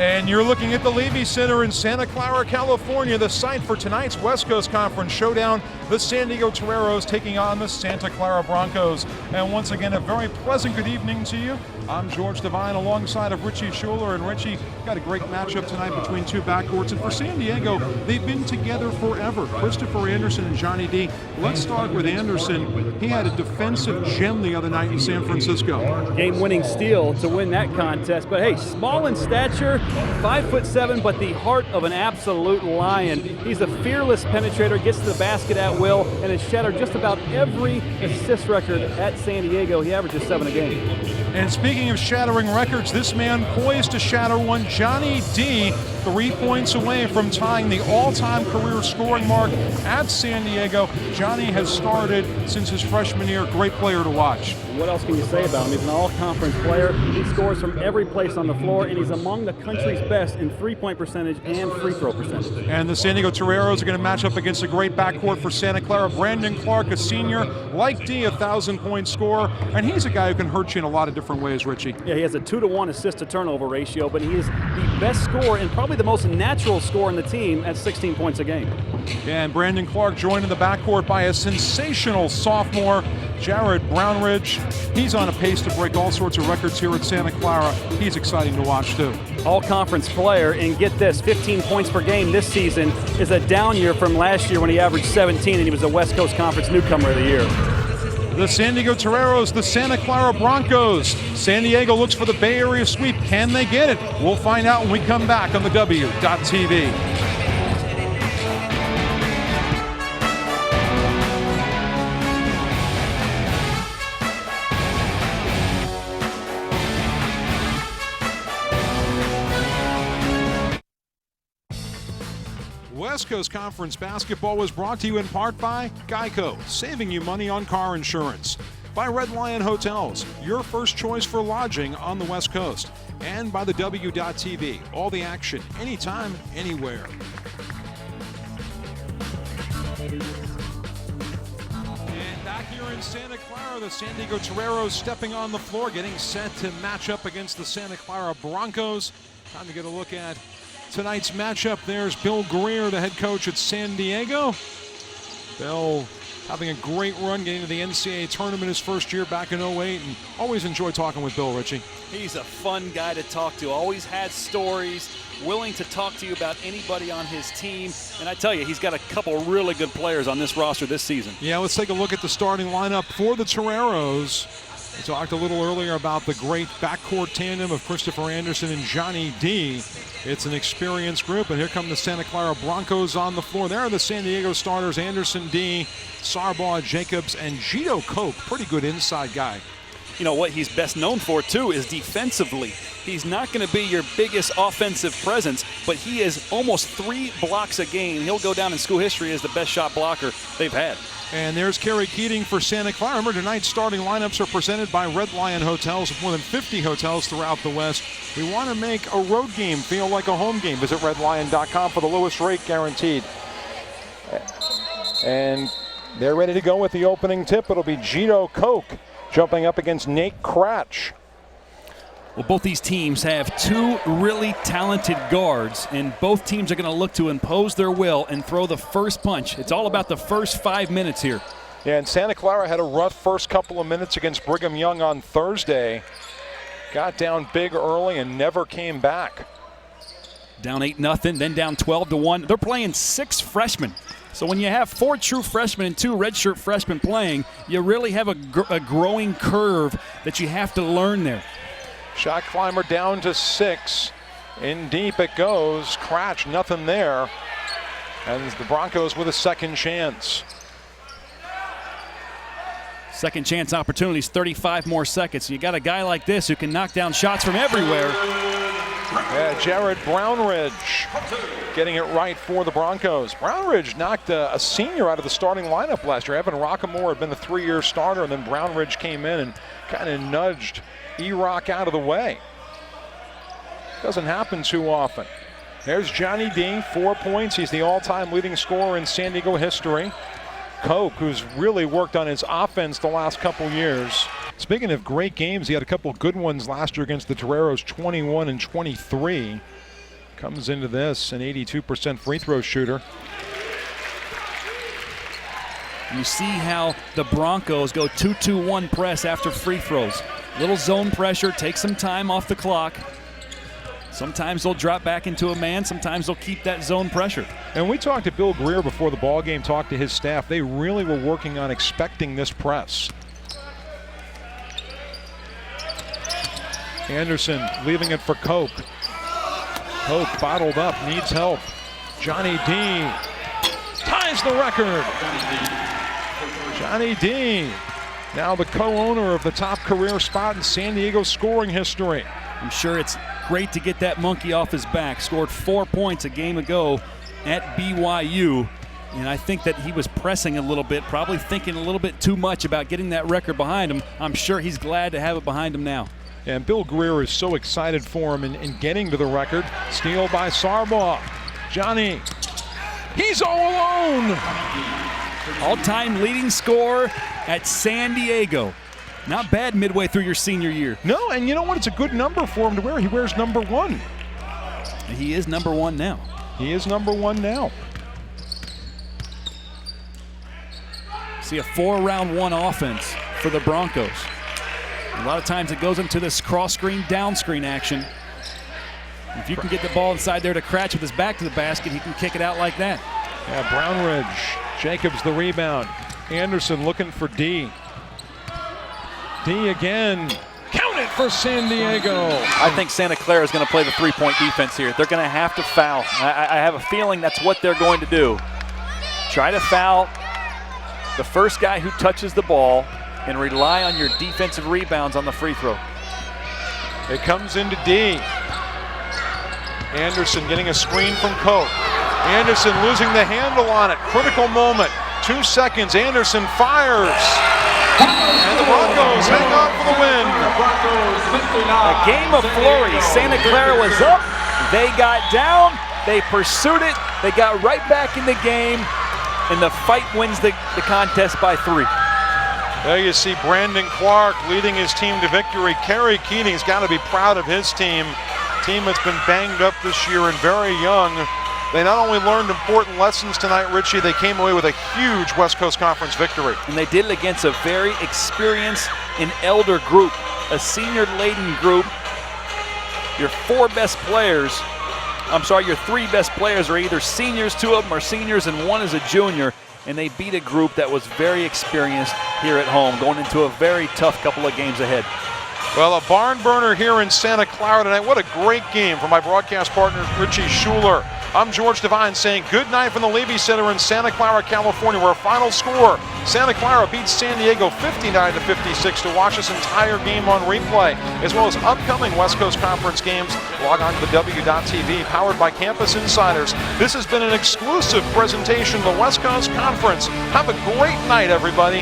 And you're looking at the Levy Center in Santa Clara, California, the site for tonight's West Coast Conference Showdown. The San Diego Toreros taking on the Santa Clara Broncos. And once again, a very pleasant good evening to you. I'm George Devine alongside of Richie Schuler. And Richie, got a great matchup tonight between two backcourts. And for San Diego, they've been together forever. Christopher Anderson and Johnny D. Let's start with Anderson. He had a defensive gem the other night in San Francisco. Game-winning steal to win that contest. But hey, small in stature, 5'7", but the heart of an absolute lion. He's a fearless penetrator, gets to the basket at will, and has shattered just about every assist record at San Diego. He averages 7 a game. And speaking of shattering records, this man poised to shatter one. Johnny D, 3 points away from tying the all-time career scoring mark at San Diego. Johnny has started since his freshman year. Great player to watch. What else can you say about him? He's an all-conference player. He scores from every place on the floor, and he's among the country's best in three-point percentage and free throw percentage. And the San Diego Toreros are going to match up against a great backcourt for Santa Clara. Brandon Clark, a senior, like D, a 1,000-point scorer, and he's a guy who can hurt you in a lot of different ways, Richie. Yeah, he has a 2-to-1 assist-to-turnover ratio, but he is the best scorer and probably the most natural scorer in the team at 16 points a game. And Brandon Clark joined in the backcourt by a sensational sophomore, Jared Brownridge. He's on a pace to break all sorts of records here at Santa Clara. He's exciting to watch, too. All-conference player, and get this, 15 points per game this season is a down year from last year when he averaged 17, and he was the West Coast Conference Newcomer of the Year. The San Diego Toreros, the Santa Clara Broncos. San Diego looks for the Bay Area sweep. Can they get it? We'll find out when we come back on the W.TV. West Coast Conference basketball was brought to you in part by Geico, saving you money on car insurance. By Red Lion Hotels, your first choice for lodging on the West Coast. And by the W.TV, all the action, anytime, anywhere. And back here in Santa Clara, the San Diego Toreros stepping on the floor, getting set to match up against the Santa Clara Broncos. Time to get a look at tonight's matchup. There's Bill Greer, the head coach at San Diego. Bill having a great run, getting to the NCAA tournament his first year back in 08, and always enjoy talking with Bill, Richie. He's a fun guy to talk to, always has stories, willing to talk to you about anybody on his team, and I tell you, he's got a couple really good players on this roster this season. Yeah, let's take a look at the starting lineup for the Toreros. We talked a little earlier about the great backcourt tandem of Christopher Anderson and Johnny D. It's an experienced group, and here come the Santa Clara Broncos on the floor. There are the San Diego starters, Anderson D, Sarbaugh, Jacobs, and Gito Koch. Pretty good inside guy. You know what he's best known for, too, is defensively. He's not going to be your biggest offensive presence, but he is almost 3 blocks a game. He'll go down in school history as the best shot blocker they've had. And there's Kerry Keating for Santa Clara. Remember, tonight's starting lineups are presented by Red Lion Hotels, with more than 50 hotels throughout the West. We want to make a road game feel like a home game. Visit redlion.com for the lowest rate guaranteed. And they're ready to go with the opening tip. It'll be Gito Koch jumping up against Nate Cratch. Well, both these teams have 2 really talented guards, and both teams are going to look to impose their will and throw the first punch. It's all about the first 5 minutes here. Yeah, and Santa Clara had a rough first couple of minutes against Brigham Young on Thursday. Got down big early and never came back. Down 8-0, then down 12-1. They're playing 6 freshmen. So when you have 4 true freshmen and 2 redshirt freshmen playing, you really have a growing curve that you have to learn there. Shot climber down to 6. In deep it goes. Cratch, nothing there. And the Broncos with a second chance. Second chance opportunities, 35 more seconds. You got a guy like this who can knock down shots from everywhere. Yeah, Jared Brownridge getting it right for the Broncos. Brownridge knocked a senior out of the starting lineup last year. Evan Rockamore had been the 3-year starter, and then Brownridge came in and kind of nudged E-Rock out of the way. Doesn't happen too often. There's Johnny D, 4 points. He's the all-time leading scorer in San Diego history. Koch, who's really worked on his offense the last couple years. Speaking of great games, he had a couple good ones last year against the Toreros, 21 and 23. Comes into this an 82% free throw shooter. You see how the Broncos go 2-2-1 press after free throws. Little zone pressure, take some time off the clock. Sometimes they'll drop back into a man, sometimes they'll keep that zone pressure. And we talked to Bill Greer before the ball game, talked to his staff. They really were working on expecting this press. Anderson leaving it for Koch. Koch bottled up, needs help. Johnny D ties the record. Johnny D, now the co-owner of the top career spot in San Diego scoring history. I'm sure it's great to get that monkey off his back. Scored 4 points a game ago at BYU. And I think that he was pressing a little bit, probably thinking a little bit too much about getting that record behind him. I'm sure he's glad to have it behind him now. And Bill Greer is so excited for him in getting to the record. Steal by Sarbaugh. Johnny, he's all alone. All-time leading scorer at San Diego. Not bad midway through your senior year. No, and you know what? It's a good number for him to wear. He wears number 1. He is number 1 now. He is number 1 now. See a 4-round 1 offense for the Broncos. A lot of times it goes into this cross screen, down screen action. If you can get the ball inside there to Kratch with his back to the basket, he can kick it out like that. Yeah, Brownridge. Jacobs the rebound. Anderson looking for D. D again. Count it for San Diego. I think Santa Clara is going to play the three-point defense here. They're going to have to foul. I have a feeling that's what they're going to do. Try to foul the first guy who touches the ball and rely on your defensive rebounds on the free throw. It comes into D. Anderson getting a screen from Koch. Anderson losing the handle on it. Critical moment. 2 seconds. Anderson fires. And the Broncos hang on for the win. A game of flurries. Santa Clara was up. They got down. They pursued it. They got right back in the game. And the fight wins the contest by 3. There you see Brandon Clark leading his team to victory. Kerry Keating's got to be proud of his team. Team that's been banged up this year and very young. They not only learned important lessons tonight, Richie, they came away with a huge West Coast Conference victory. And they did it against a very experienced and elder group, a senior-laden group. Your 3 best players are either seniors, 2 of them are seniors, and 1 is a junior. And they beat a group that was very experienced here at home, going into a very tough couple of games ahead. Well, a barn burner here in Santa Clara tonight. What a great game for my broadcast partner, Richie Schuler. I'm George Devine saying good night from the Levy Center in Santa Clara, California, where final score, Santa Clara beats San Diego 59-56 to watch this entire game on replay, as well as upcoming West Coast Conference games. Log on to the W.TV, powered by Campus Insiders. This has been an exclusive presentation of the West Coast Conference. Have a great night, everybody.